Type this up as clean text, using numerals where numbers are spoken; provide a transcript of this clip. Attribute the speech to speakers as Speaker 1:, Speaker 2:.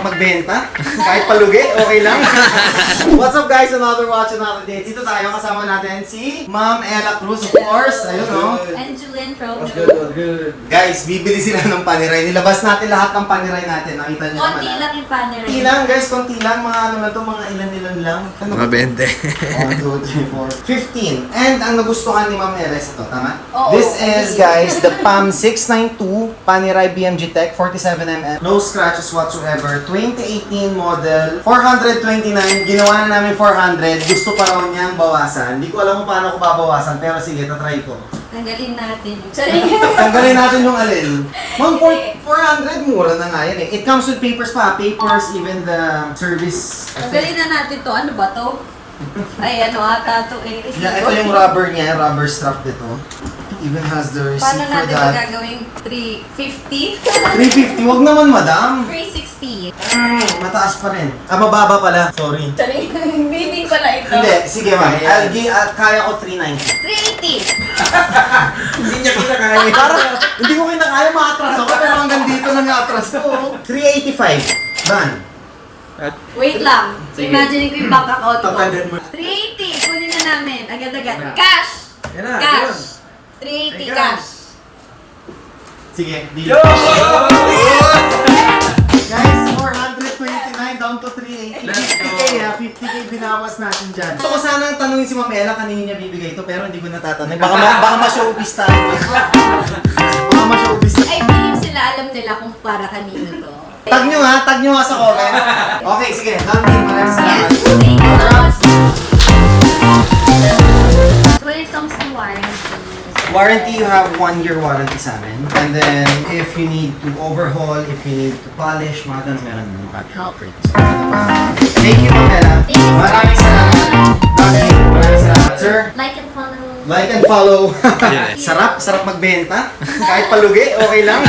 Speaker 1: magbenta. Kahit palugi, okay lang. What's up guys? Another watch, another day. Dito tayo, kasama natin si Ma'am Ella Cruz, of course. Ayun, no?
Speaker 2: And Julian Pro.
Speaker 3: Good.
Speaker 1: Guys, bibili sila ng paniray. Nilabas natin lahat ng paniray natin. Nakita niyo naman.
Speaker 2: Konti lang yung panerai.
Speaker 1: Konti lang guys, konti lang. Mga ano na to, mga ilan lang. Ano
Speaker 3: Mga
Speaker 1: 1,
Speaker 3: 20.
Speaker 1: 2, 3, 4, 15. And ang nagustuhan ni Ma'am Ella ito, tama?
Speaker 2: Oo.
Speaker 1: This is, guys, the PAM 692 Paniray BMG Tech 47mm. No scratches whatsoever. 2018 model. 429. Ginawa na namin 400. Gusto pa raw niyang bawasan. Hindi ko alam kung paano ko babawasan, pero sige, tatry ko.
Speaker 2: Tanggalin natin.
Speaker 1: Tanggalin natin yung alin. Ma'am, 400, mura na nga yan eh. It comes with papers pa. Papers, even the service.
Speaker 2: Tanggalin na natin to. Ano ba to? Ay, ano ata to eh.
Speaker 1: Yeah, ito yung rubber niya, rubber strap dito. Even has the receipt
Speaker 2: Paano
Speaker 1: for
Speaker 2: natin
Speaker 1: that.
Speaker 2: magagawing 350?
Speaker 1: 350, wag naman madam.
Speaker 2: 360.
Speaker 1: Mataas pa rin. Ah, mababa pala. Sorry.
Speaker 2: Sorry, bidding pala ito.
Speaker 1: Hindi, sige ma'am. Kaya ko 390.
Speaker 2: 380.
Speaker 3: Hindi niya kinakaya.
Speaker 1: Para, hindi ko kinakaya maatras ako, pero hanggang dito lang atras ko. 385. Ban.
Speaker 2: Wait lang.
Speaker 3: Sige.
Speaker 2: Imagine ko yung bank account ko.
Speaker 3: Tatandan mo.
Speaker 2: 380. Kunin na namin. Agad-agad.
Speaker 3: Yeah.
Speaker 2: Cash.
Speaker 3: Yan na,
Speaker 2: Cash. 380
Speaker 3: Teka.
Speaker 2: cash.
Speaker 1: Sige, deal.
Speaker 3: Yo!
Speaker 1: Guys, 429 down to 380.
Speaker 3: Let's go.
Speaker 1: 50k ha, 50k binawas natin dyan. Gusto ko sana tanungin si Ma'am Ella kanino niya bibigay ito, pero hindi ko natatanong. Baka ma-showbiz tayo. Baka ma-showbiz tayo.
Speaker 2: I believe sila, alam nila kung para kanino to.
Speaker 1: Tag nyo ha sa comment. Okay, sige. Nandin, maraming salamat.
Speaker 2: Yes, thank you so much. When it comes to
Speaker 1: Warranty, you have 1-year warranty sa amin. And then, if you need to overhaul, if you need to polish, mga ganun, meron naman
Speaker 2: Help.
Speaker 1: Thank you, Ma'am Ella.
Speaker 2: Thank you so
Speaker 1: Maraming salamat. Maraming salamat, sir.
Speaker 2: like and follow.
Speaker 1: Like and follow.
Speaker 3: Yes.
Speaker 1: Sarap magbenta. Kahit palugi, okay lang.